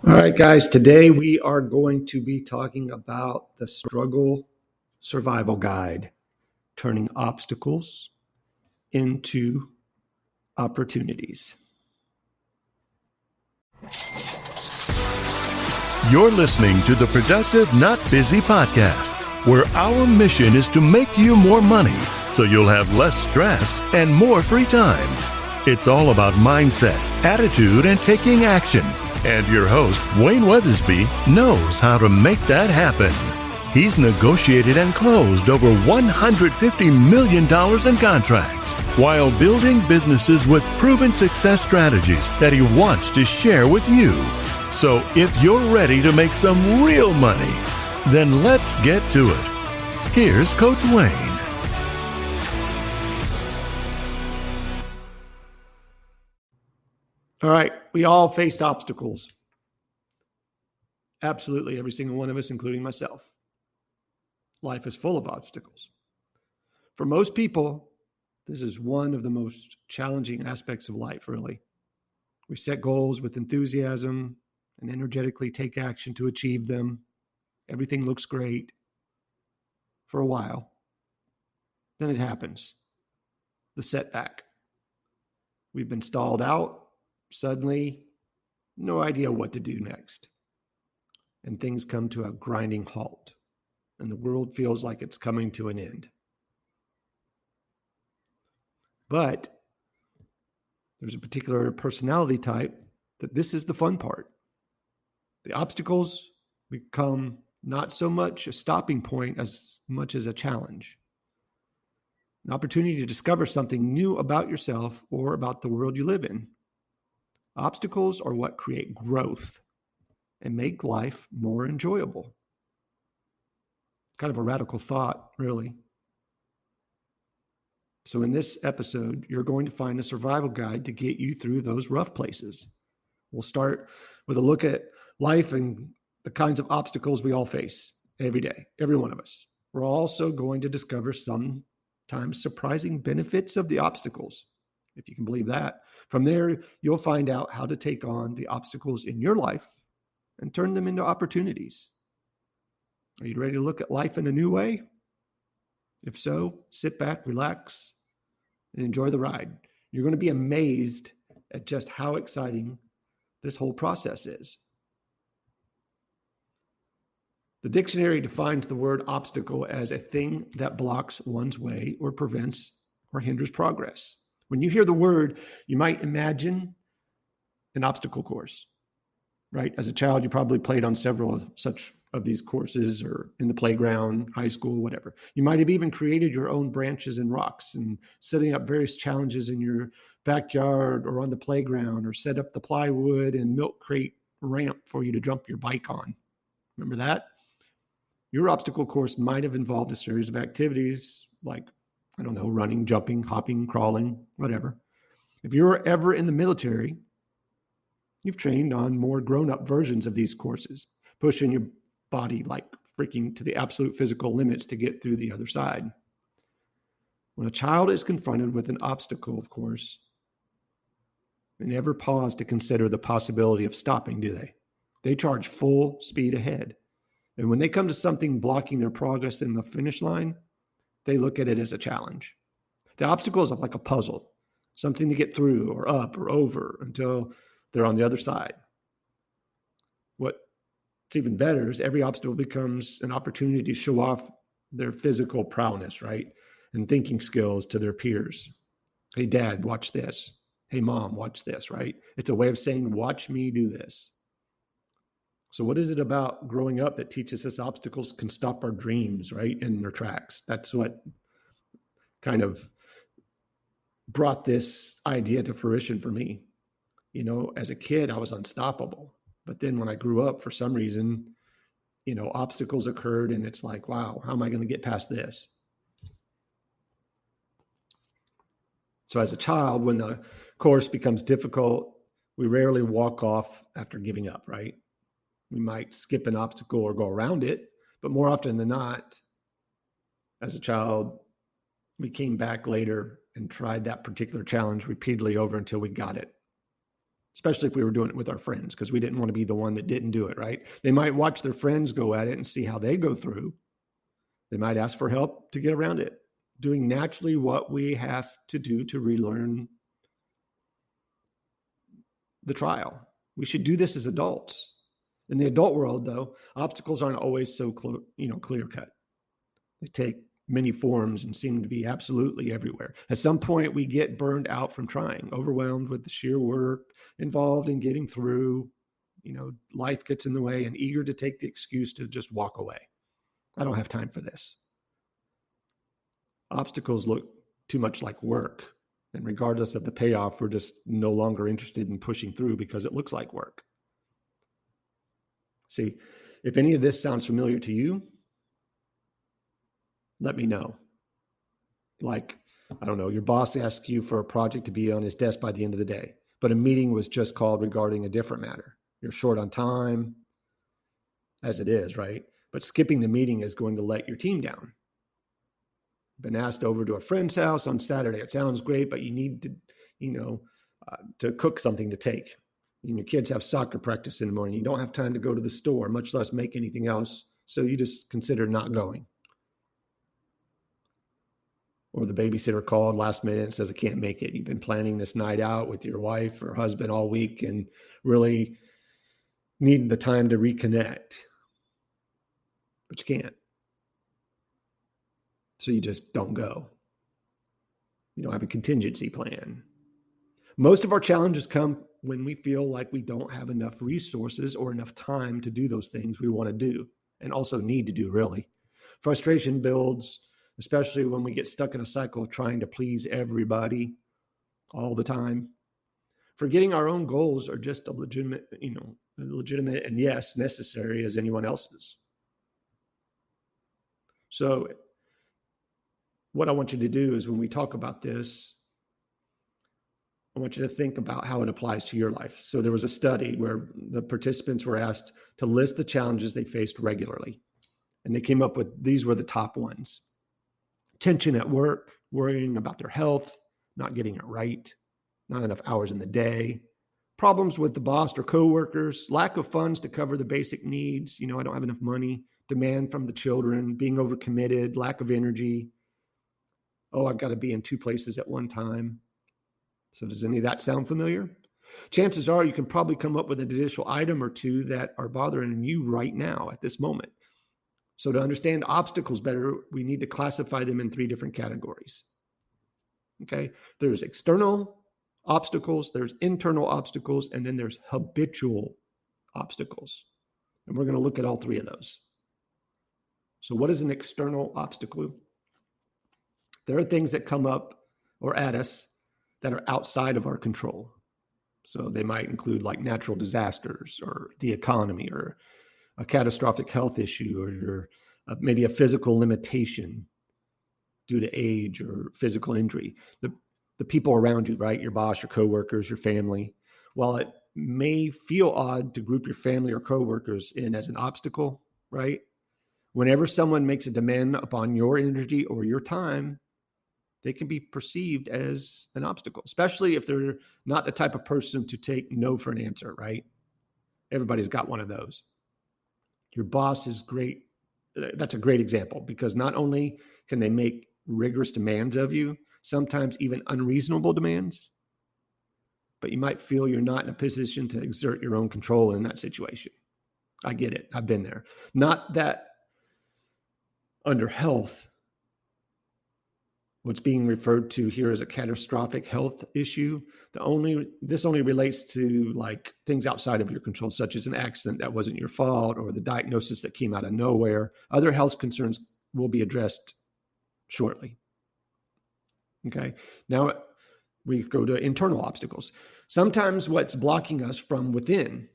All right, guys, today we are going to be talking about the struggle survival guide, turning obstacles into opportunities. You're listening to the Productive Not Busy podcast, where our mission is to make you more money so you'll have less stress and more free time. It's all about mindset, attitude, and taking action. And your host, Wayne Weathersby, knows how to make that happen. He's negotiated and closed over $150 million in contracts while building businesses with proven success strategies that he wants to share with you. So if you're ready to make some real money, then let's get to it. Here's Coach Wayne. All right, we all face obstacles. Absolutely, every single one of us, including myself. Life is full of obstacles. For most people, this is one of the most challenging aspects of life, really. We set goals with enthusiasm and energetically take action to achieve them. Everything looks great for a while. Then it happens. The setback. We've been stalled out. Suddenly, no idea what to do next. And things come to a grinding halt. And the world feels like it's coming to an end. But there's a particular personality type that this is the fun part. The obstacles become not so much a stopping point as much as a challenge. An opportunity to discover something new about yourself or about the world you live in. Obstacles are what create growth and make life more enjoyable. Kind of a radical thought, really. So in this episode, you're going to find a survival guide to get you through those rough places. We'll start with a look at life and the kinds of obstacles we all face every day, every one of us. We're also going to discover sometimes surprising benefits of the obstacles, if you can believe that. From there, you'll find out how to take on the obstacles in your life and turn them into opportunities. Are you ready to look at life in a new way? If so, sit back, relax, and enjoy the ride. You're going to be amazed at just how exciting this whole process is. The dictionary defines the word obstacle as a thing that blocks one's way or prevents or hinders progress. When you hear the word, you might imagine an obstacle course, right? As a child, you probably played on several of these courses or in the playground, high school, whatever. You might have even created your own branches and rocks and setting up various challenges in your backyard or on the playground, or set up the plywood and milk crate ramp for you to jump your bike on. Remember that? Your obstacle course might have involved a series of activities like, I don't know, running, jumping, hopping, crawling, whatever. If you were ever in the military, you've trained on more grown-up versions of these courses, pushing your body like freaking to the absolute physical limits to get through the other side. When a child is confronted with an obstacle, of course, they never pause to consider the possibility of stopping, do they? They charge full speed ahead. And when they come to something blocking their progress in the finish line, they look at it as a challenge. The obstacle is like a puzzle, something to get through or up or over until they're on the other side. What's even better is every obstacle becomes an opportunity to show off their physical prowess, right? And thinking skills to their peers. Hey, Dad, watch this. Hey, Mom, watch this, right? It's a way of saying, watch me do this. So what is it about growing up that teaches us obstacles can stop our dreams, right, in their tracks? That's what kind of brought this idea to fruition for me. You know, as a kid, I was unstoppable. But then when I grew up, for some reason, you know, obstacles occurred and it's like, wow, how am I going to get past this? So as a child, when the course becomes difficult, we rarely walk off after giving up, right? We might skip an obstacle or go around it, but more often than not, as a child, we came back later and tried that particular challenge repeatedly over until we got it. especially if we were doing it with our friends, because we didn't want to be the one that didn't do it, right? They might watch their friends go at it and see how they go through. They might ask for help to get around it, doing naturally what we have to do to relearn the trial. We should do this as adults. In the adult world, though, obstacles aren't always so clear cut. They take many forms and seem to be absolutely everywhere. At some point, we get burned out from trying, overwhelmed with the sheer work involved in getting through. Life gets in the way, and eager to take the excuse to just walk away. I don't have time for this. Obstacles look too much like work. And regardless of the payoff, we're just no longer interested in pushing through because it looks like work. See, if any of this sounds familiar to you, let me know. Like, I don't know, your boss asks you for a project to be on his desk by the end of the day, but a meeting was just called regarding a different matter. You're short on time, as it is, right? But skipping the meeting is going to let your team down. Been asked over to a friend's house on Saturday. It sounds great, but you need to, to cook something to take. And your kids have soccer practice in the morning. You don't have time to go to the store, much less make anything else. So you just consider not going. Or the babysitter called last minute and says, I can't make it. You've been planning this night out with your wife or husband all week and really need the time to reconnect. But you can't. So you just don't go. You don't have a contingency plan. Most of our challenges come when we feel like we don't have enough resources or enough time to do those things we want to do and also need to do, really. Frustration builds, especially when we get stuck in a cycle of trying to please everybody all the time. Forgetting our own goals are just as legitimate and yes, necessary as anyone else's. So what I want you to do is when we talk about this, I want you to think about how it applies to your life. So there was a study where the participants were asked to list the challenges they faced regularly. And they came up with, these were the top ones. Tension at work, worrying about their health, not getting it right, not enough hours in the day, problems with the boss or coworkers, lack of funds to cover the basic needs. I don't have enough money, demand from the children, being overcommitted, lack of energy. Oh, I've got to be in 2 places at one time. So does any of that sound familiar? Chances are you can probably come up with an additional item or 2 that are bothering you right now at this moment. So to understand obstacles better, we need to classify them in 3 different categories. Okay, there's external obstacles, there's internal obstacles, and then there's habitual obstacles. And we're going to look at all 3 of those. So what is an external obstacle? There are things that come up or at us that are outside of our control. So they might include like natural disasters or the economy or a catastrophic health issue or maybe a physical limitation due to age or physical injury. The people around you, right? Your boss, your coworkers, your family. While it may feel odd to group your family or coworkers in as an obstacle, right? Whenever someone makes a demand upon your energy or your time, they can be perceived as an obstacle, especially if they're not the type of person to take no for an answer, right? Everybody's got one of those. Your boss is great. That's a great example because not only can they make rigorous demands of you, sometimes even unreasonable demands, but you might feel you're not in a position to exert your own control in that situation. I get it. I've been there. Not that under health, what's being referred to here as a catastrophic health issue. This only relates to like things outside of your control, such as an accident that wasn't your fault or the diagnosis that came out of nowhere. Other health concerns will be addressed shortly. Okay. Now we go to internal obstacles. Sometimes what's blocking us from within,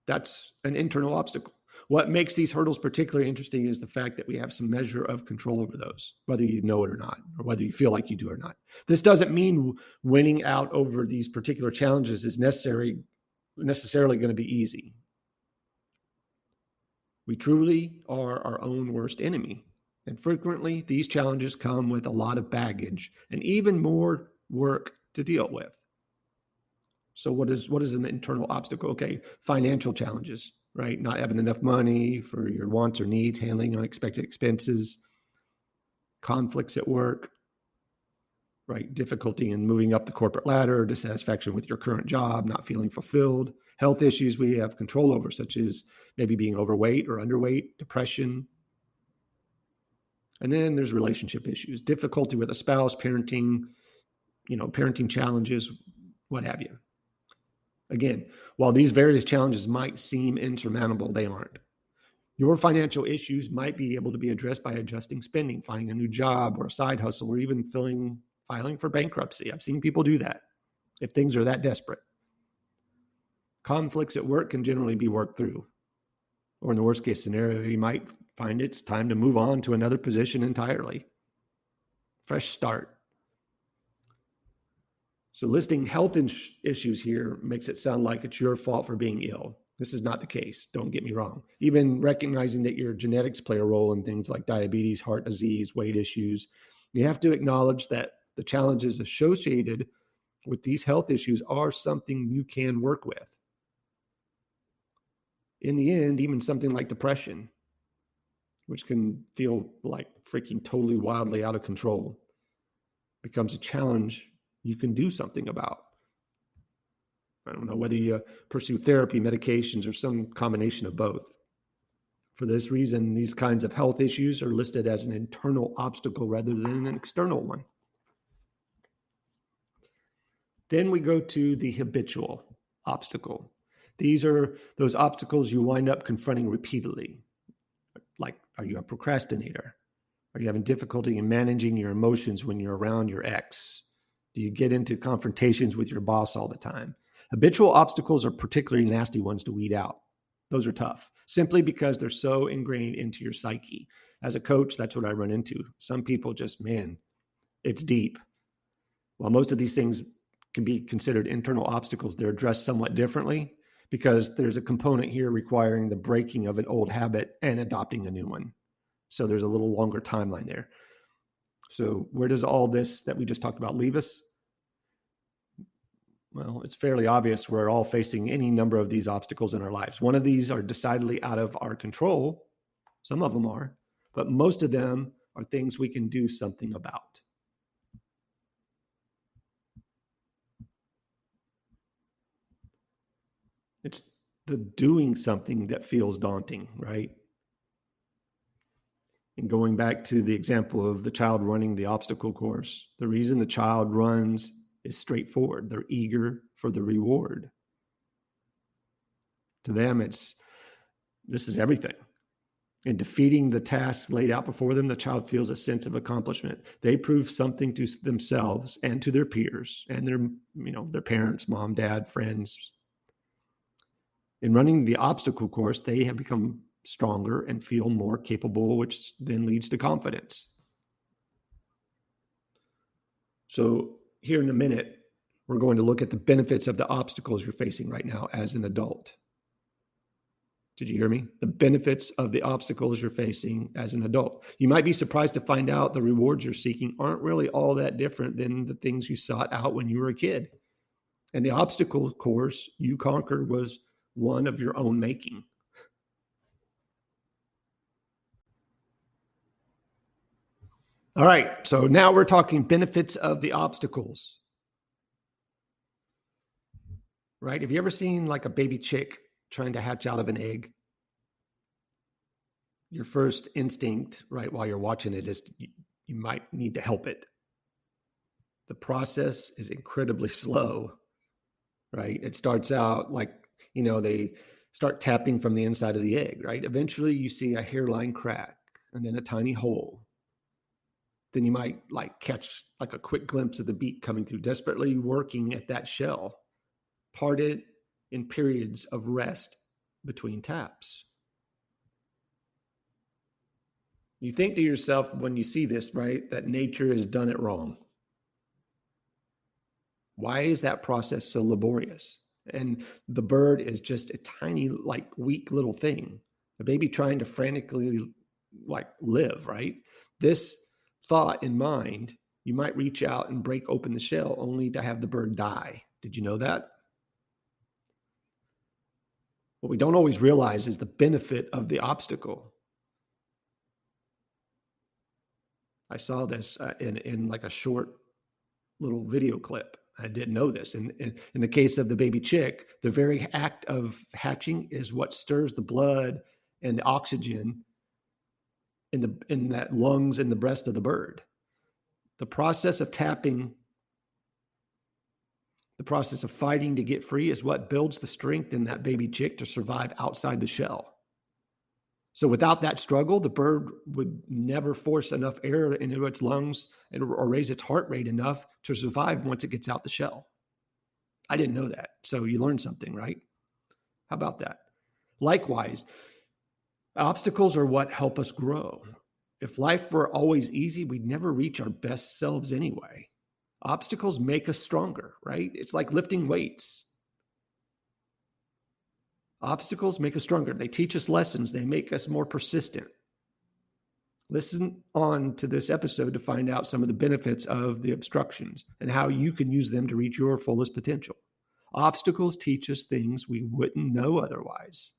that's an internal obstacle. What makes these hurdles particularly interesting is the fact that we have some measure of control over those, whether you know it or not, or whether you feel like you do or not. This doesn't mean winning out over these particular challenges is necessarily going to be easy. We truly are our own worst enemy. And frequently, these challenges come with a lot of baggage and even more work to deal with. So what is an internal obstacle? Okay, financial challenges, right? Not having enough money for your wants or needs, handling unexpected expenses, conflicts at work, right? Difficulty in moving up the corporate ladder, dissatisfaction with your current job, not feeling fulfilled, health issues we have control over, such as maybe being overweight or underweight, depression. And then there's relationship issues, difficulty with a spouse, parenting challenges, what have you. Again, while these various challenges might seem insurmountable, they aren't. Your financial issues might be able to be addressed by adjusting spending, finding a new job or a side hustle, or even filing for bankruptcy. I've seen people do that if things are that desperate. Conflicts at work can generally be worked through. Or in the worst case scenario, you might find it's time to move on to another position entirely. Fresh start. So listing health issues here makes it sound like it's your fault for being ill. This is not the case. Don't get me wrong. Even recognizing that your genetics play a role in things like diabetes, heart disease, weight issues, you have to acknowledge that the challenges associated with these health issues are something you can work with. In the end, even something like depression, which can feel like freaking totally wildly out of control, becomes a challenge you can do something about. I don't know whether you pursue therapy, medications, or some combination of both. For this reason, these kinds of health issues are listed as an internal obstacle rather than an external one. Then we go to the habitual obstacle. These are those obstacles you wind up confronting repeatedly. Like, are you a procrastinator? Are you having difficulty in managing your emotions when you're around your ex? Do you get into confrontations with your boss all the time? Habitual obstacles are particularly nasty ones to weed out. Those are tough, simply because they're so ingrained into your psyche. As a coach, that's what I run into. Some people just, it's deep. While most of these things can be considered internal obstacles, they're addressed somewhat differently because there's a component here requiring the breaking of an old habit and adopting a new one. So there's a little longer timeline there. So where does all this that we just talked about leave us? Well, it's fairly obvious we're all facing any number of these obstacles in our lives. One of these are decidedly out of our control. Some of them are, but most of them are things we can do something about. It's the doing something that feels daunting, right? And going back to the example of the child running the obstacle course, the reason the child runs is straightforward. They're eager for the reward. To them, this is everything. In defeating the task laid out before them, the child feels a sense of accomplishment. They prove something to themselves and to their peers and their parents, mom, dad, friends. In running the obstacle course, they have become stronger and feel more capable, which then leads to confidence. So here in a minute, we're going to look at the benefits of the obstacles you're facing right now as an adult. Did you hear me? The benefits of the obstacles you're facing as an adult. You might be surprised to find out the rewards you're seeking aren't really all that different than the things you sought out when you were a kid. And the obstacle course you conquered was one of your own making. All right, so now we're talking benefits of the obstacles. Right? Have you ever seen like a baby chick trying to hatch out of an egg? Your first instinct, right, while you're watching it is you might need to help it. The process is incredibly slow, right? It starts out like, they start tapping from the inside of the egg, right? Eventually you see a hairline crack and then a tiny hole. Then you might catch a quick glimpse of the beak coming through, desperately working at that shell, parted in periods of rest between taps. You think to yourself when you see this, right, that nature has done it wrong. Why is that process so laborious? And the bird is just a tiny, weak little thing. A baby trying to frantically, live, right? This thought in mind, you might reach out and break open the shell only to have the bird die. Did you know that? What we don't always realize is the benefit of the obstacle. I saw this in like a short little video clip. I didn't know this. In the case of the baby chick, the very act of hatching is what stirs the blood and the oxygen in that lungs and the breast of the bird. The process of tapping, the process of fighting to get free is what builds the strength in that baby chick to survive outside the shell. So without that struggle, the bird would never force enough air into its lungs or raise its heart rate enough to survive once it gets out the shell. I didn't know that. So you learned something, right? How about that? Likewise, obstacles are what help us grow. If life were always easy, we'd never reach our best selves anyway. Obstacles make us stronger, right? It's like lifting weights. Obstacles make us stronger. They teach us lessons. They make us more persistent. Listen on to this episode to find out some of the benefits of the obstructions and how you can use them to reach your fullest potential. Obstacles teach us things we wouldn't know otherwise.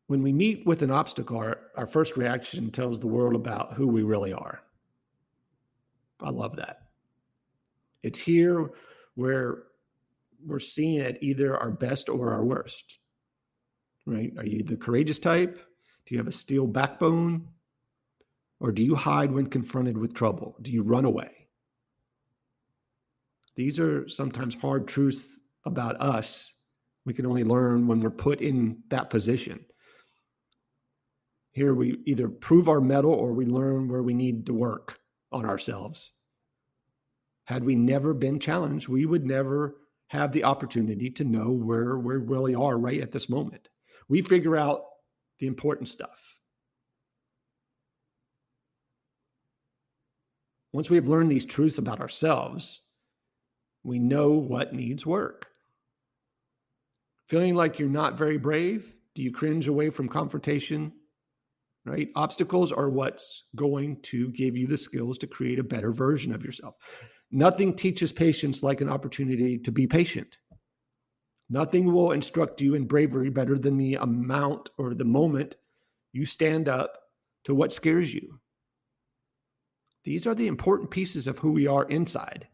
When we meet with an obstacle, our first reaction tells the world about who we really are. I love that. It's here where we're seeing at either our best or our worst, right? Are you the courageous type? Do you have a steel backbone? Or do you hide when confronted with trouble? Do you run away? These are sometimes hard truths about us. We can only learn when we're put in that position. Here we either prove our mettle or we learn where we need to work on ourselves. Had we never been challenged, we would never have the opportunity to know where we really are right at this moment. We figure out the important stuff. Once we have learned these truths about ourselves, we know what needs work. Feeling like you're not very brave? Do you cringe away from confrontation? Right? Obstacles are what's going to give you the skills to create a better version of yourself. Nothing teaches patience like an opportunity to be patient. Nothing will instruct you in bravery better than the amount or the moment you stand up to what scares you. These are the important pieces of who we are inside.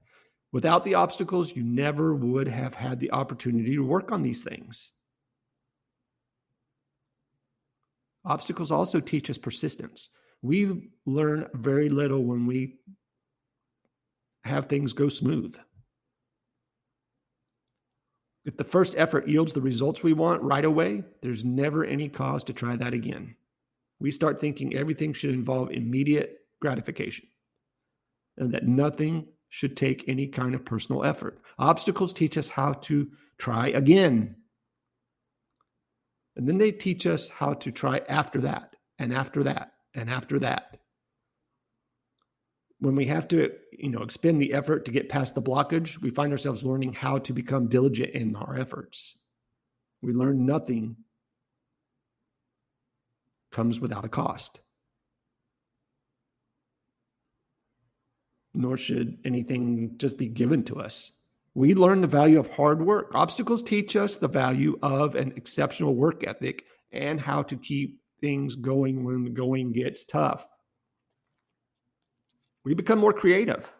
Without the obstacles, you never would have had the opportunity to work on these things. Obstacles also teach us persistence. We learn very little when we have things go smooth. If the first effort yields the results we want right away, there's never any cause to try that again. We start thinking everything should involve immediate gratification and that nothing should take any kind of personal effort. Obstacles teach us how to try again. And then they teach us how to try after that, and after that, and after that. When we have to, expend the effort to get past the blockage, we find ourselves learning how to become diligent in our efforts. We learn nothing comes without a cost. Nor should anything just be given to us. We learn the value of hard work. Obstacles teach us the value of an exceptional work ethic and how to keep things going when the going gets tough. We become more creative.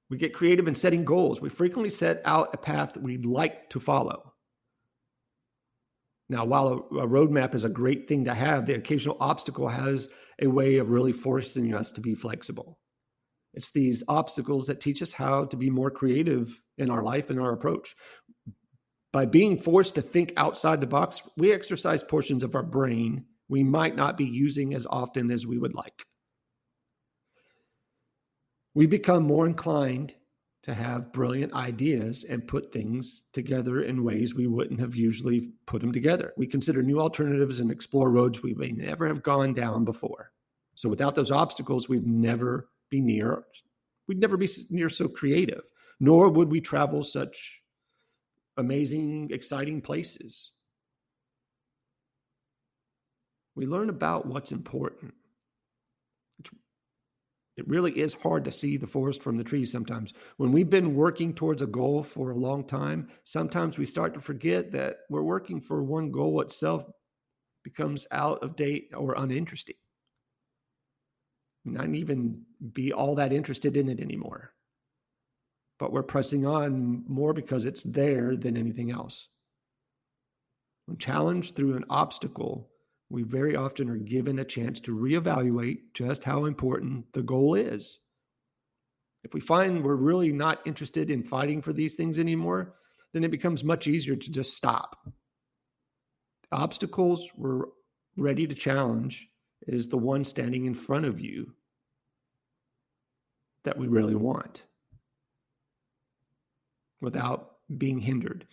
We get creative in setting goals. We frequently set out a path we'd like to follow. Now, while a roadmap is a great thing to have, the occasional obstacle has a way of really forcing us to be flexible. It's these obstacles that teach us how to be more creative in our life and our approach. By being forced to think outside the box, we exercise portions of our brain we might not be using as often as we would like. We become more inclined to have brilliant ideas and put things together in ways we wouldn't have usually put them together. We consider new alternatives and explore roads we may never have gone down before. So without those obstacles, we'd never be near so creative, nor would we travel such amazing, exciting places. We learn about what's important. It really is hard to see the forest from the trees sometimes. When we've been working towards a goal for a long time, sometimes we start to forget that we're working for one goal itself becomes out of date or uninteresting. Not even be all that interested in it anymore. But we're pressing on more because it's there than anything else. When challenged through an obstacle, we very often are given a chance to reevaluate just how important the goal is. If we find we're really not interested in fighting for these things anymore, then it becomes much easier to just stop. The obstacles we're ready to challenge is the one standing in front of you that we really want. Without being hindered,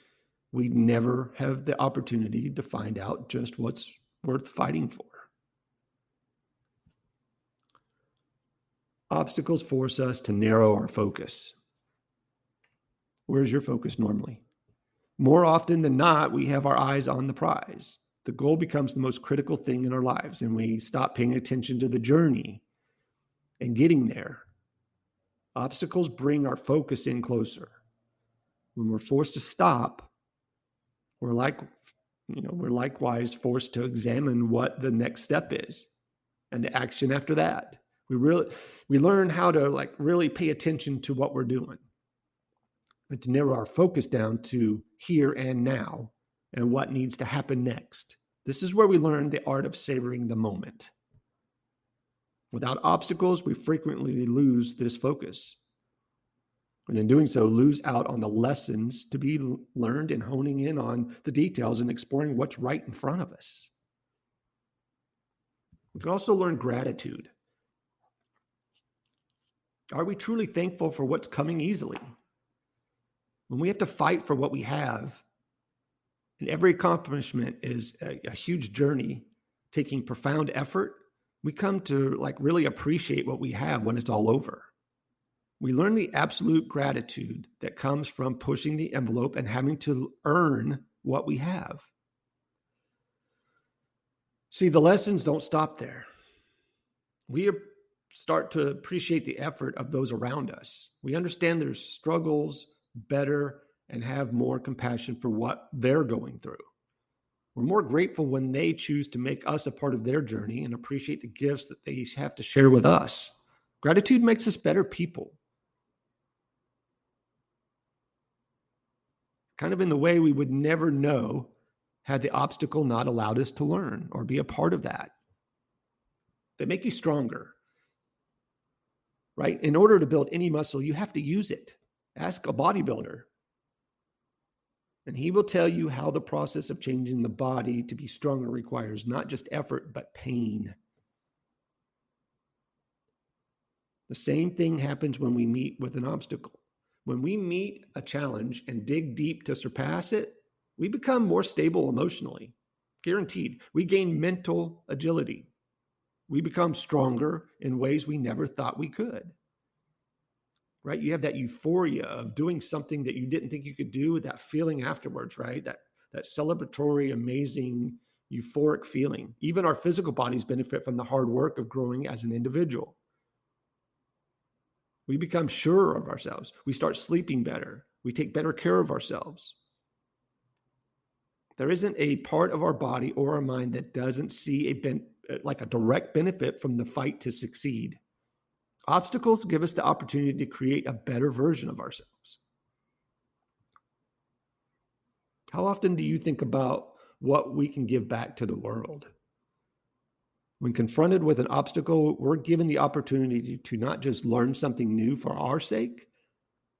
we never have the opportunity to find out just what's worth fighting for. Obstacles force us to narrow our focus. Where's your focus normally? More often than not, we have our eyes on the prize. The goal becomes the most critical thing in our lives, and we stop paying attention to the journey and getting there. Obstacles bring our focus in closer. When we're forced to stop, we're likewise forced to examine what the next step is and the action after that. We learn how to really pay attention to what we're doing and to narrow our focus down to here and now and what needs to happen next. This is where we learn the art of savoring the moment. Without obstacles, we frequently lose this focus. And in doing so, lose out on the lessons to be learned and honing in on the details and exploring what's right in front of us. We can also learn gratitude. Are we truly thankful for what's coming easily? When we have to fight for what we have, and every accomplishment is a huge journey, taking profound effort, we come to really appreciate what we have when it's all over. We learn the absolute gratitude that comes from pushing the envelope and having to earn what we have. See, the lessons don't stop there. We start to appreciate the effort of those around us. We understand their struggles better and have more compassion for what they're going through. We're more grateful when they choose to make us a part of their journey and appreciate the gifts that they have to share with us. Gratitude makes us better people. Kind of in the way we would never know had the obstacle not allowed us to learn or be a part of that. They make you stronger, right? In order to build any muscle, you have to use it. Ask a bodybuilder, and he will tell you how the process of changing the body to be stronger requires not just effort, but pain. The same thing happens when we meet with an obstacle. When we meet a challenge and dig deep to surpass it, we become more stable emotionally. Guaranteed. We gain mental agility. We become stronger in ways we never thought we could. Right? You have that euphoria of doing something that you didn't think you could do, that feeling afterwards, right? That celebratory, amazing, euphoric feeling. Even our physical bodies benefit from the hard work of growing as an individual. We become sure of ourselves. We start sleeping better. We take better care of ourselves. There isn't a part of our body or our mind that doesn't see a direct benefit from the fight to succeed. Obstacles give us the opportunity to create a better version of ourselves. How often do you think about what we can give back to the world? When confronted with an obstacle, we're given the opportunity to not just learn something new for our sake,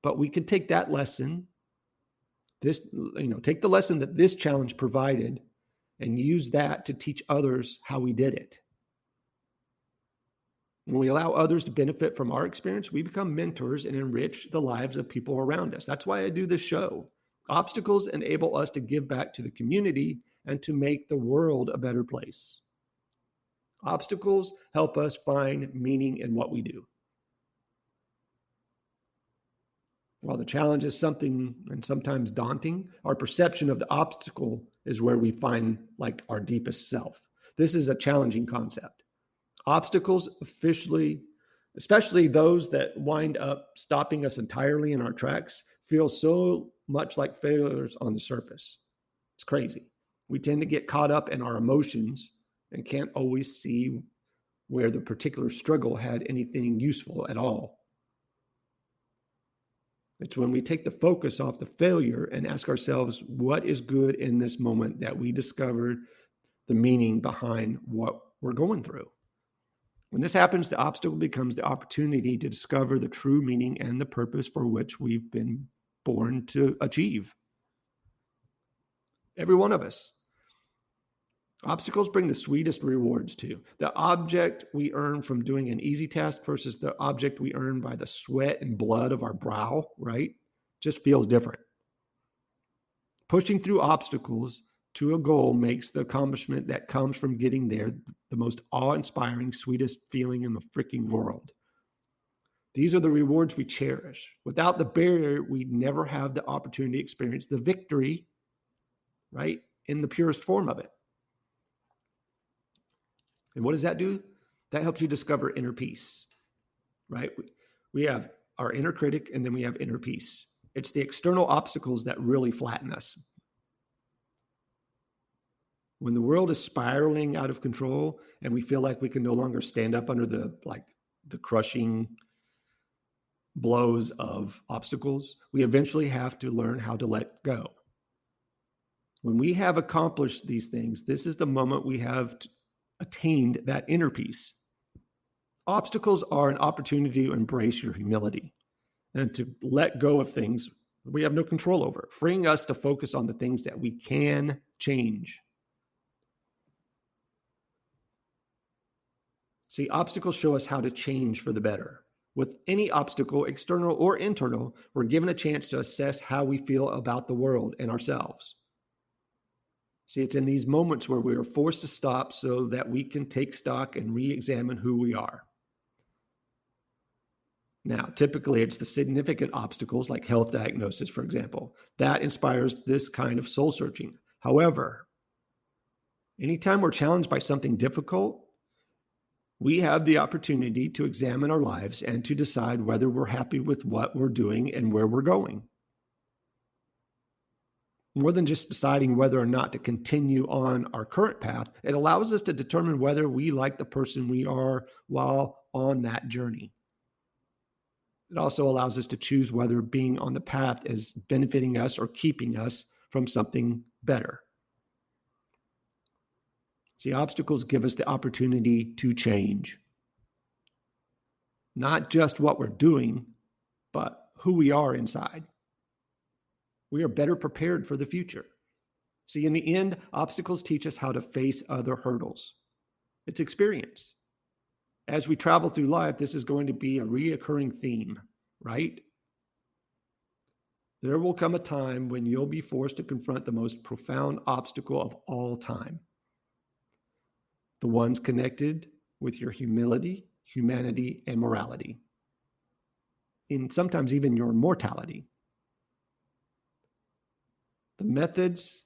but we could take that lesson, take the lesson that this challenge provided and use that to teach others how we did it. When we allow others to benefit from our experience, we become mentors and enrich the lives of people around us. That's why I do this show. Obstacles enable us to give back to the community and to make the world a better place. Obstacles help us find meaning in what we do. While the challenge is something and sometimes daunting, our perception of the obstacle is where we find our deepest self. This is a challenging concept. Obstacles especially those that wind up stopping us entirely in our tracks, feel so much like failures on the surface. It's crazy. We tend to get caught up in our emotions and can't always see where the particular struggle had anything useful at all. It's when we take the focus off the failure and ask ourselves, what is good in this moment, that we discover the meaning behind what we're going through. When this happens, the obstacle becomes the opportunity to discover the true meaning and the purpose for which we've been born to achieve. Every one of us. Obstacles bring the sweetest rewards too. The object we earn from doing an easy task versus the object we earn by the sweat and blood of our brow, right? Just feels different. Pushing through obstacles to a goal makes the accomplishment that comes from getting there the most awe-inspiring, sweetest feeling in the freaking world. These are the rewards we cherish. Without the barrier, we'd never have the opportunity to experience the victory, right, in the purest form of it. And what does that do? That helps you discover inner peace, right? We have our inner critic, and then we have inner peace. It's the external obstacles that really flatten us. When the world is spiraling out of control and we feel like we can no longer stand up under the crushing blows of obstacles, we eventually have to learn how to let go. When we have accomplished these things, this is the moment we have attained that inner peace. Obstacles are an opportunity to embrace your humility and to let go of things we have no control over, freeing us to focus on the things that we can change. See, obstacles show us how to change for the better. With any obstacle, external or internal, we're given a chance to assess how we feel about the world and ourselves. See, it's in these moments where we are forced to stop so that we can take stock and re-examine who we are. Now, typically it's the significant obstacles like health diagnosis, for example, that inspires this kind of soul searching. However, anytime we're challenged by something difficult, we have the opportunity to examine our lives and to decide whether we're happy with what we're doing and where we're going. More than just deciding whether or not to continue on our current path, it allows us to determine whether we like the person we are while on that journey. It also allows us to choose whether being on the path is benefiting us or keeping us from something better. See, obstacles give us the opportunity to change. Not just what we're doing, but who we are inside. We are better prepared for the future. See, in the end, obstacles teach us how to face other hurdles. It's experience. As we travel through life, this is going to be a reoccurring theme, right? There will come a time when you'll be forced to confront the most profound obstacle of all time. The ones connected with your humility, humanity, and morality. And sometimes even your mortality. The methods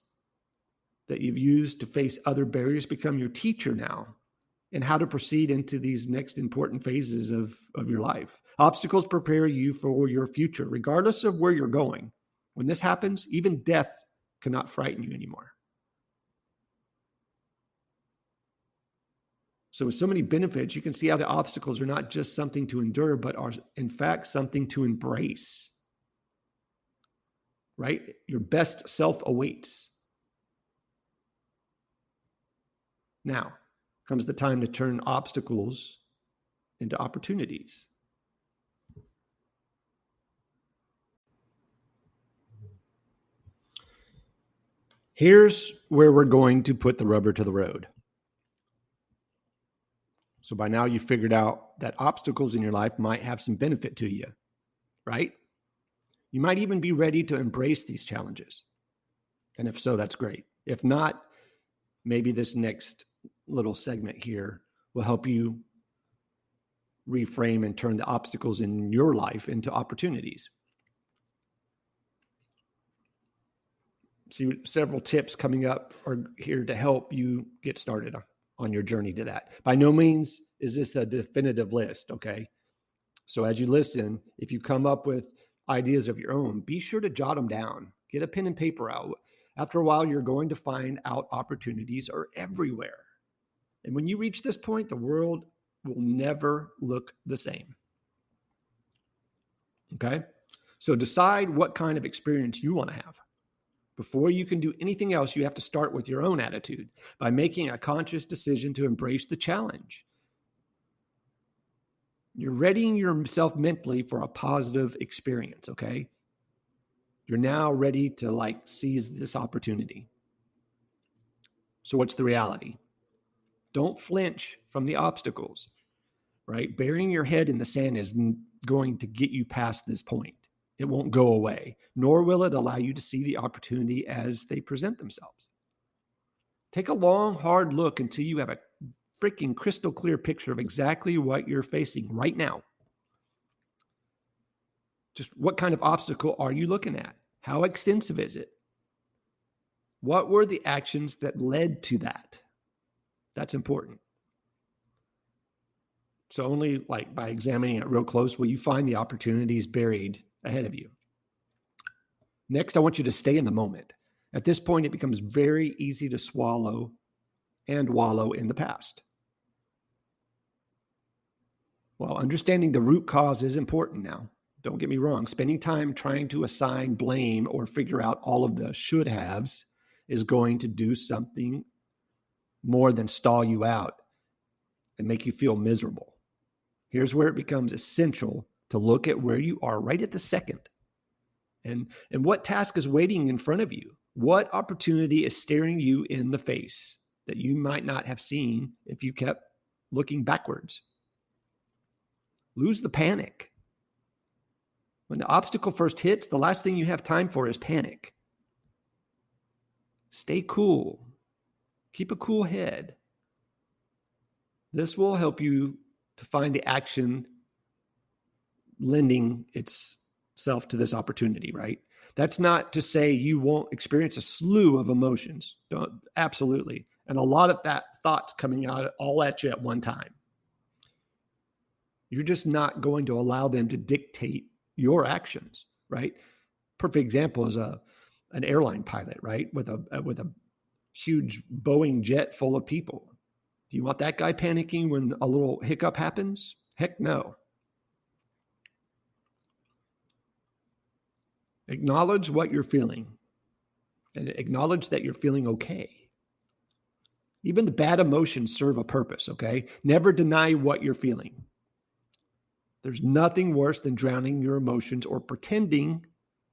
that you've used to face other barriers become your teacher now, and how to proceed into these next important phases of your life. Obstacles prepare you for your future, regardless of where you're going. When this happens, even death cannot frighten you anymore. So with so many benefits, you can see how the obstacles are not just something to endure, but are in fact something to embrace. Right? Your best self awaits. Now comes the time to turn obstacles into opportunities. Here's where we're going to put the rubber to the road. So by now you've figured out that obstacles in your life might have some benefit to you, right? You might even be ready to embrace these challenges. And if so, that's great. If not, maybe this next little segment here will help you reframe and turn the obstacles in your life into opportunities. See, several tips coming up are here to help you get started on your journey to that. By no means is this a definitive list, okay? So as you listen, if you come up with ideas of your own, be sure to jot them down. Get a pen and paper out. After a while, you're going to find out opportunities are everywhere. And when you reach this point, the world will never look the same. Okay? So decide what kind of experience you want to have. Before you can do anything else, you have to start with your own attitude by making a conscious decision to embrace the challenge. You're readying yourself mentally for a positive experience, okay? You're now ready to seize this opportunity. So what's the reality? Don't flinch from the obstacles, right? Burying your head in the sand is going to get you past this point. It won't go away, nor will it allow you to see the opportunity as they present themselves. Take a long, hard look until you have a freaking crystal clear picture of exactly what you're facing right now. Just what kind of obstacle are you looking at? How extensive is it? What were the actions that led to that? That's important. So only by examining it real close will you find the opportunities buried ahead of you. Next, I want you to stay in the moment. At this point, it becomes very easy to swallow and wallow in the past. Well, understanding the root cause is important now. Don't get me wrong. Spending time trying to assign blame or figure out all of the should haves is going to do something more than stall you out and make you feel miserable. Here's where it becomes essential to look at where you are right at the second. And what task is waiting in front of you? What opportunity is staring you in the face that you might not have seen if you kept looking backwards? Lose the panic. When the obstacle first hits, the last thing you have time for is panic. Stay cool. Keep a cool head. This will help you to find the action lending itself to this opportunity, right? That's not to say you won't experience a slew of emotions. Absolutely. And a lot of that thoughts coming out all at you at one time. You're just not going to allow them to dictate your actions, right? Perfect example is an airline pilot, right? With a huge Boeing jet full of people. Do you want that guy panicking when a little hiccup happens? Heck no. Acknowledge what you're feeling and acknowledge that you're feeling okay. Even the bad emotions serve a purpose, okay? Never deny what you're feeling. There's nothing worse than drowning your emotions or pretending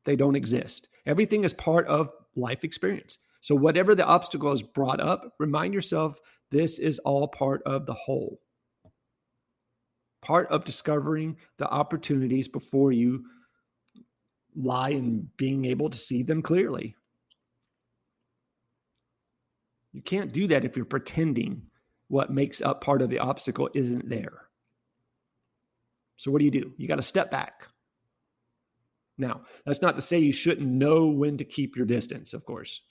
they don't exist. Everything is part of life experience. So whatever the obstacle is brought up, remind yourself this is all part of the whole. Part of discovering the opportunities before you lie and being able to see them clearly. You can't do that if you're pretending what makes up part of the obstacle isn't there. So what do? You got to step back. Now, that's not to say you shouldn't know when to keep your distance, of course.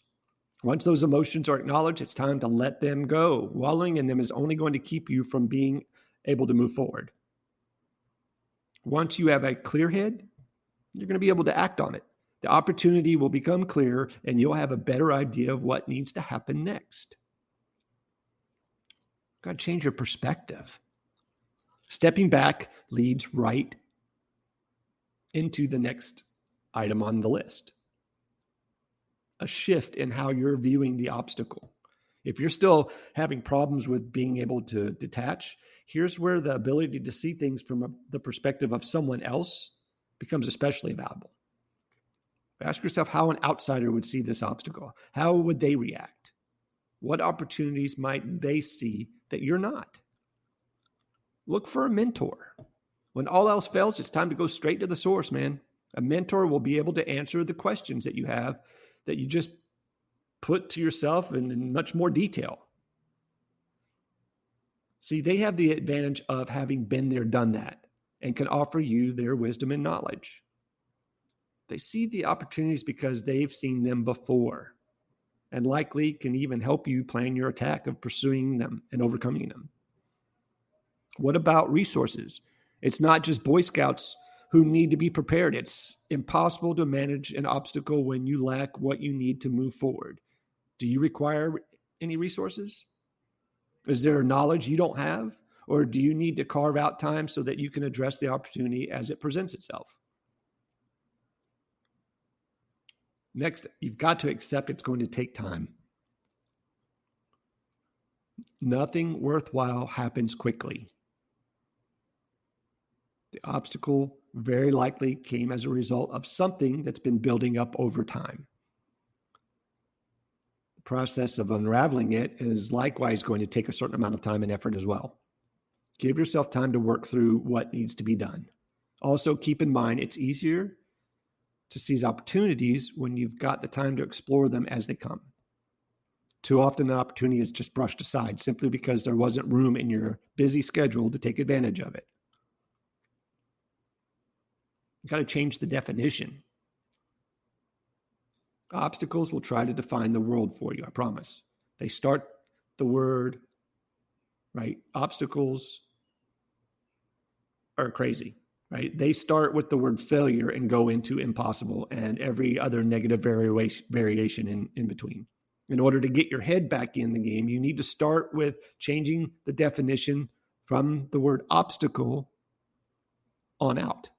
Once those emotions are acknowledged, it's time to let them go. Wallowing in them is only going to keep you from being able to move forward. Once you have a clear head, you're going to be able to act on it. The opportunity will become clear and you'll have a better idea of what needs to happen next. You've got to change your perspective. Stepping back leads right into the next item on the list. A shift in how you're viewing the obstacle. If you're still having problems with being able to detach, here's where the ability to see things from the perspective of someone else becomes especially valuable. Ask yourself how an outsider would see this obstacle. How would they react? What opportunities might they see that you're not? Look for a mentor. When all else fails, it's time to go straight to the source, man. A mentor will be able to answer the questions that you have that you just put to yourself in much more detail. See, they have the advantage of having been there, done that, and can offer you their wisdom and knowledge. They see the opportunities because they've seen them before and likely can even help you plan your attack of pursuing them and overcoming them. What about resources? It's not just Boy Scouts who need to be prepared. It's impossible to manage an obstacle when you lack what you need to move forward. Do you require any resources? Is there knowledge you don't have? Or do you need to carve out time so that you can address the opportunity as it presents itself? Next, you've got to accept it's going to take time. Nothing worthwhile happens quickly. The obstacle very likely came as a result of something that's been building up over time. The process of unraveling it is likewise going to take a certain amount of time and effort as well. Give yourself time to work through what needs to be done. Also, keep in mind it's easier to seize opportunities when you've got the time to explore them as they come. Too often, an opportunity is just brushed aside simply because there wasn't room in your busy schedule to take advantage of it. You've got to change the definition. Obstacles will try to define the world for you, I promise. They start the word, right? Obstacles are crazy, right? They start with the word failure and go into impossible and every other negative variation in between. In order to get your head back in the game, you need to start with changing the definition from the word obstacle on out.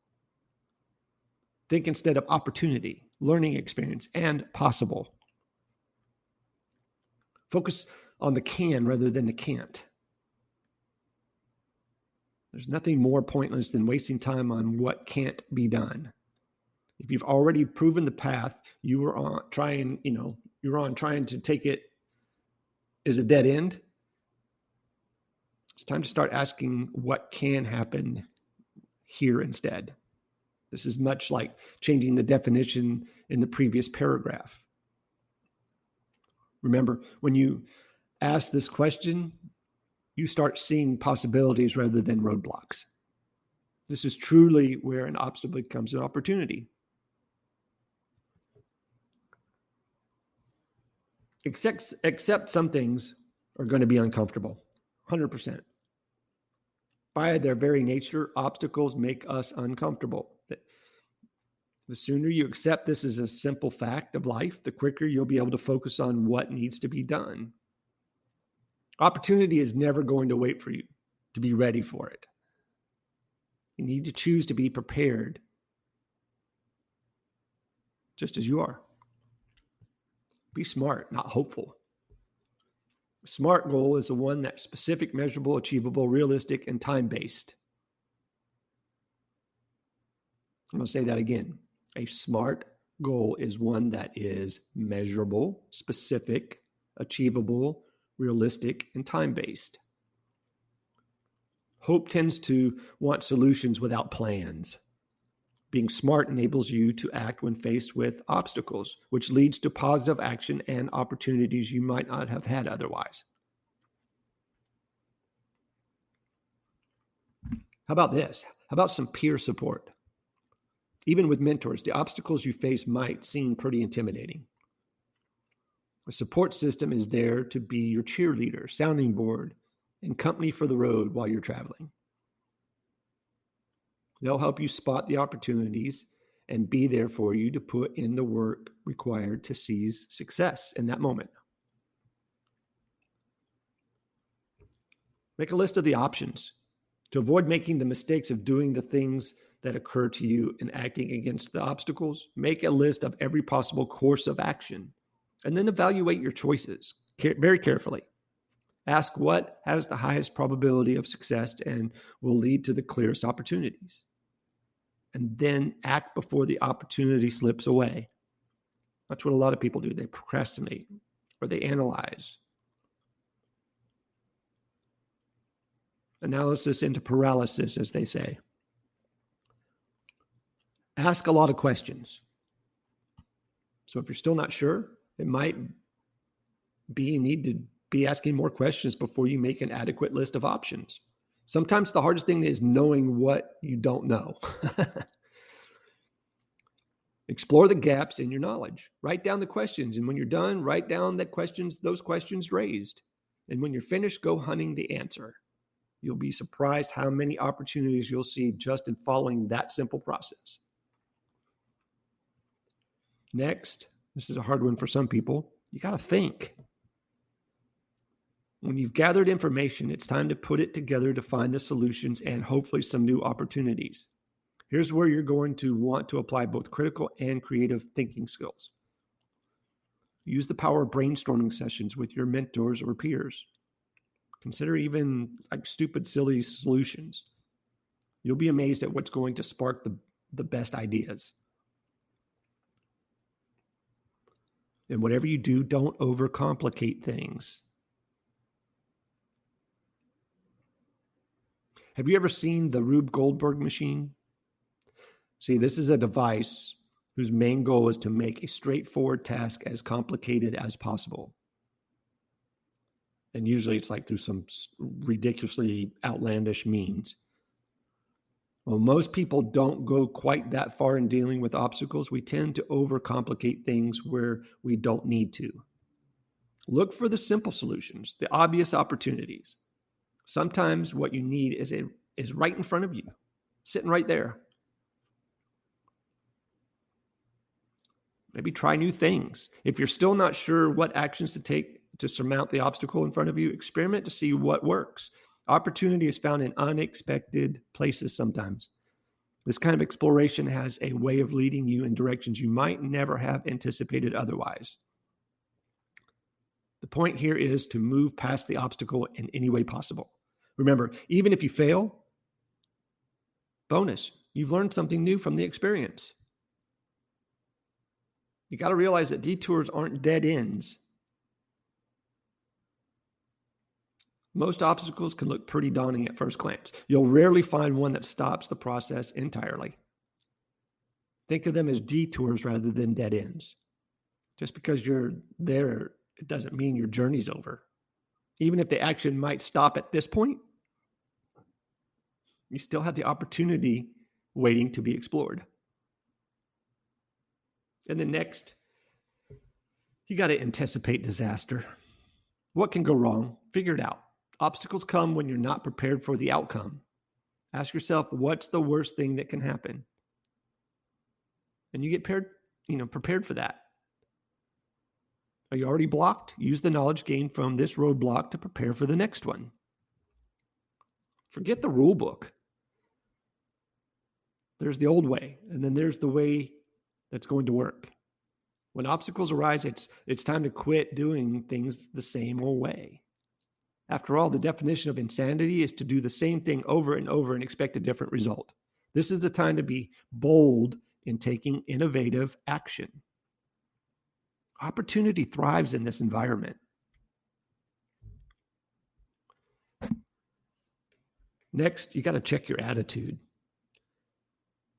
Think instead of opportunity, learning experience, and possible. Focus on the can rather than the can't. There's nothing more pointless than wasting time on what can't be done. If you've already proven the path you were on trying to take it is a dead end, it's time to start asking what can happen here instead. This is much like changing the definition in the previous paragraph. Remember, when you ask this question, you start seeing possibilities rather than roadblocks. This is truly where an obstacle becomes an opportunity. Except some things are going to be uncomfortable, 100%. By their very nature, obstacles make us uncomfortable. The sooner you accept this as a simple fact of life, the quicker you'll be able to focus on what needs to be done. Opportunity is never going to wait for you to be ready for it. You need to choose to be prepared, just as you are. Be smart, not hopeful. A SMART goal is the one that's specific, measurable, achievable, realistic, and time-based. I'm going to say that again. A SMART goal is one that is measurable, specific, achievable, realistic, and time-based. Hope tends to want solutions without plans. Being smart enables you to act when faced with obstacles, which leads to positive action and opportunities you might not have had otherwise. How about this? How about some peer support? Even with mentors, the obstacles you face might seem pretty intimidating. A support system is there to be your cheerleader, sounding board, and company for the road while you're traveling. They'll help you spot the opportunities and be there for you to put in the work required to seize success in that moment. Make a list of the options. To avoid making the mistakes of doing the things that occur to you and acting against the obstacles, make a list of every possible course of action, and then evaluate your choices very carefully. Ask what has the highest probability of success and will lead to the clearest opportunities. And then act before the opportunity slips away. That's what a lot of people do. They procrastinate or they analyze. Analysis into paralysis, as they say. Ask a lot of questions. So if you're still not sure, it might be you need to be asking more questions before you make an adequate list of options. Sometimes the hardest thing is knowing what you don't know. Explore the gaps in your knowledge. Write down the questions. And when you're done, write down those questions raised. And when you're finished, go hunting the answer. You'll be surprised how many opportunities you'll see just in following that simple process. Next, this is a hard one for some people. You got to think. When you've gathered information, it's time to put it together to find the solutions and hopefully some new opportunities. Here's where you're going to want to apply both critical and creative thinking skills. Use the power of brainstorming sessions with your mentors or peers. Consider even like stupid, silly solutions. You'll be amazed at what's going to spark the best ideas. And whatever you do, don't overcomplicate things. Have you ever seen the Rube Goldberg machine? See, this is a device whose main goal is to make a straightforward task as complicated as possible. And usually it's like through some ridiculously outlandish means. Well, most people don't go quite that far in dealing with obstacles. We tend to overcomplicate things where we don't need to. Look for the simple solutions, the obvious opportunities. Sometimes what you need is right in front of you, sitting right there. Maybe try new things. If you're still not sure what actions to take to surmount the obstacle in front of you, experiment to see what works. Opportunity is found in unexpected places sometimes. This kind of exploration has a way of leading you in directions you might never have anticipated otherwise. The point here is to move past the obstacle in any way possible. Remember, even if you fail, bonus, you've learned something new from the experience. You got to realize that detours aren't dead ends. Most obstacles can look pretty daunting at first glance. You'll rarely find one that stops the process entirely. Think of them as detours rather than dead ends. Just because you're there, it doesn't mean your journey's over. Even if the action might stop at this point, you still have the opportunity waiting to be explored. And then next, you got to anticipate disaster. What can go wrong? Figure it out. Obstacles come when you're not prepared for the outcome. Ask yourself, what's the worst thing that can happen? And you get prepared for that. Are you already blocked? Use the knowledge gained from this roadblock to prepare for the next one. Forget the rule book. There's the old way, and then there's the way that's going to work. When obstacles arise, it's time to quit doing things the same old way. After all, the definition of insanity is to do the same thing over and over and expect a different result. This is the time to be bold in taking innovative action. Opportunity thrives in this environment. Next, you got to check your attitude.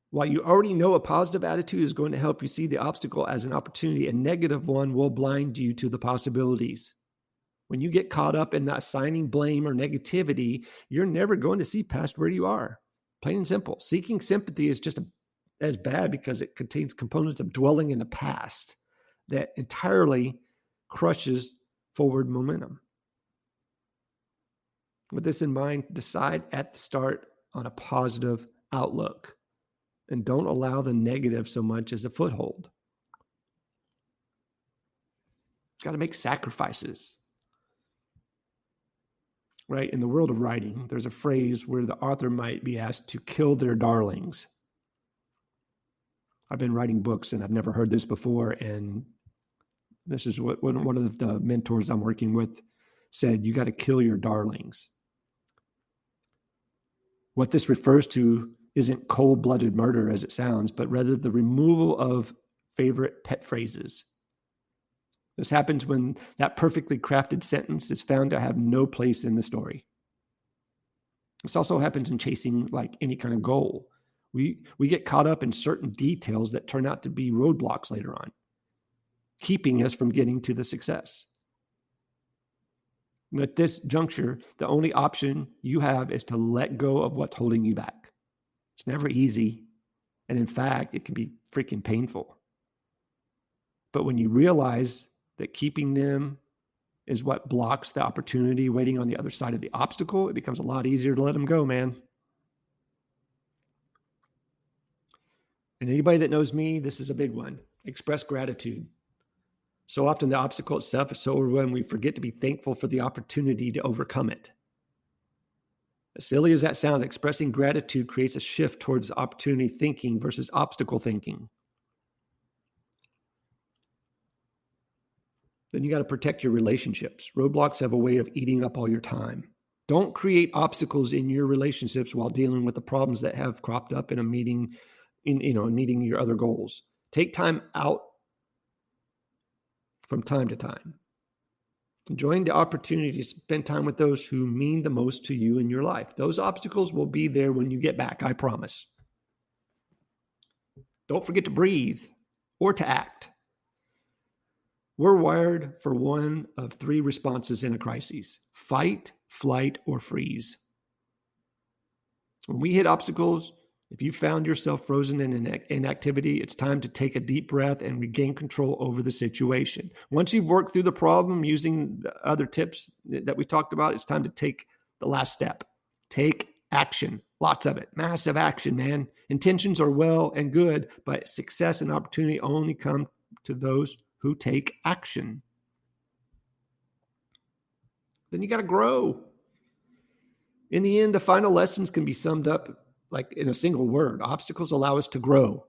While you already know a positive attitude is going to help you see the obstacle as an opportunity, a negative one will blind you to the possibilities. When you get caught up in assigning blame or negativity, you're never going to see past where you are. Plain and simple. Seeking sympathy is just as bad because it contains components of dwelling in the past that entirely crushes forward momentum. With this in mind, decide at the start on a positive outlook and don't allow the negative so much as a foothold. Got to make sacrifices. Right? In the world of writing, there's a phrase where the author might be asked to kill their darlings. I've been writing books and I've never heard this before. And this is what one of the mentors I'm working with said, you got to kill your darlings. What this refers to isn't cold-blooded murder as it sounds, but rather the removal of favorite pet phrases. This happens when that perfectly crafted sentence is found to have no place in the story. This also happens in chasing like any kind of goal. We get caught up in certain details that turn out to be roadblocks later on, keeping us from getting to the success. And at this juncture, the only option you have is to let go of what's holding you back. It's never easy. And in fact, it can be freaking painful. But when you realize that keeping them is what blocks the opportunity waiting on the other side of the obstacle. It becomes a lot easier to let them go, man. And anybody that knows me, this is a big one. Express gratitude. So often the obstacle itself is so overwhelming, we forget to be thankful for the opportunity to overcome it. As silly as that sounds, expressing gratitude creates a shift towards opportunity thinking versus obstacle thinking. Then you got to protect your relationships. Roadblocks have a way of eating up all your time. Don't create obstacles in your relationships while dealing with the problems that have cropped up in meeting your other goals. Take time out from time to time. Enjoying the opportunity to spend time with those who mean the most to you in your life. Those obstacles will be there when you get back, I promise. Don't forget to breathe or to act. We're wired for one of three responses in a crisis: fight, flight, or freeze. When we hit obstacles, if you found yourself frozen in inactivity, it's time to take a deep breath and regain control over the situation. Once you've worked through the problem using the other tips that we talked about, it's time to take the last step. Take action. Lots of it. Massive action, man. Intentions are well and good, but success and opportunity only come to those who take action. Then you got to grow. In the end, the final lessons can be summed up like in a single word: obstacles allow us to grow.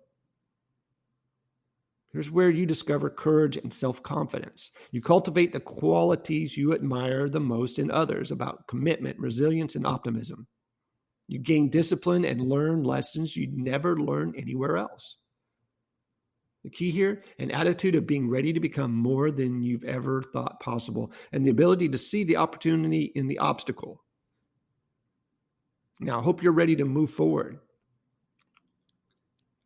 Here's where you discover courage and self-confidence. You cultivate the qualities you admire the most in others about commitment, resilience, and optimism. You gain discipline and learn lessons you'd never learn anywhere else. The key here, an attitude of being ready to become more than you've ever thought possible, and the ability to see the opportunity in the obstacle. Now, I hope you're ready to move forward.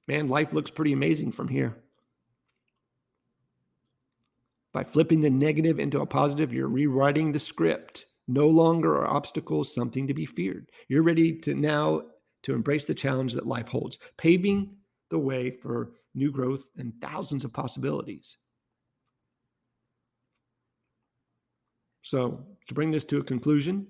Man, life looks pretty amazing from here. By flipping the negative into a positive, you're rewriting the script. No longer are obstacles something to be feared. You're ready to embrace the challenge that life holds, paving the way for new growth and thousands of possibilities. So, to bring this to a conclusion,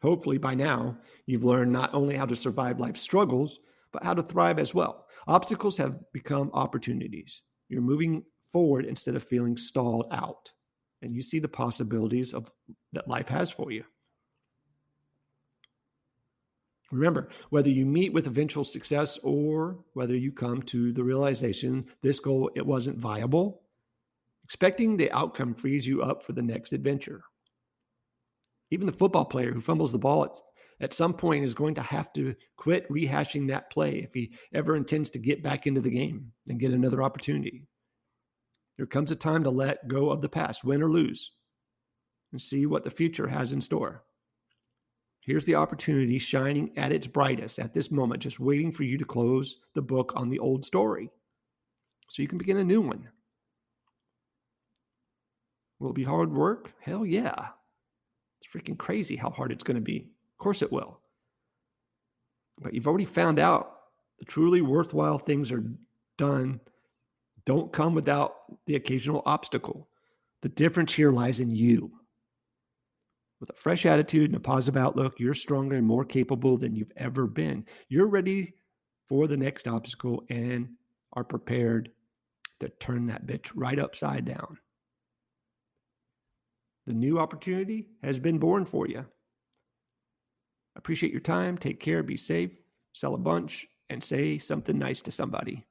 hopefully by now, you've learned not only how to survive life's struggles, but how to thrive as well. Obstacles have become opportunities. You're moving forward instead of feeling stalled out, and you see the possibilities that life has for you. Remember, whether you meet with eventual success or whether you come to the realization this goal, it wasn't viable, expecting the outcome frees you up for the next adventure. Even the football player who fumbles the ball at some point is going to have to quit rehashing that play if he ever intends to get back into the game and get another opportunity. There comes a time to let go of the past, win or lose, and see what the future has in store. Here's the opportunity shining at its brightest at this moment, just waiting for you to close the book on the old story so you can begin a new one. Will it be hard work? Hell yeah. It's freaking crazy how hard it's going to be. Of course it will. But you've already found out the truly worthwhile things are done. Don't come without the occasional obstacle. The difference here lies in you. With a fresh attitude and a positive outlook, you're stronger and more capable than you've ever been. You're ready for the next obstacle and are prepared to turn that bitch right upside down. The new opportunity has been born for you. Appreciate your time. Take care. Be safe. Sell a bunch and say something nice to somebody.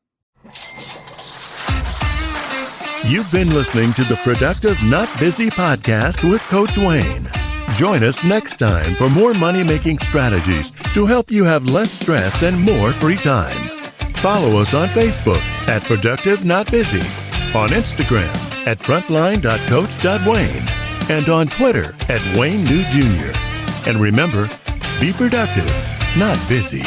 You've been listening to the Productive Not Busy podcast with Coach Wayne. Join us next time for more money-making strategies to help you have less stress and more free time. Follow us on Facebook at Productive Not Busy, on Instagram at frontline.coach.wayne, and on Twitter at Wayne New Jr. And remember, be productive, not busy.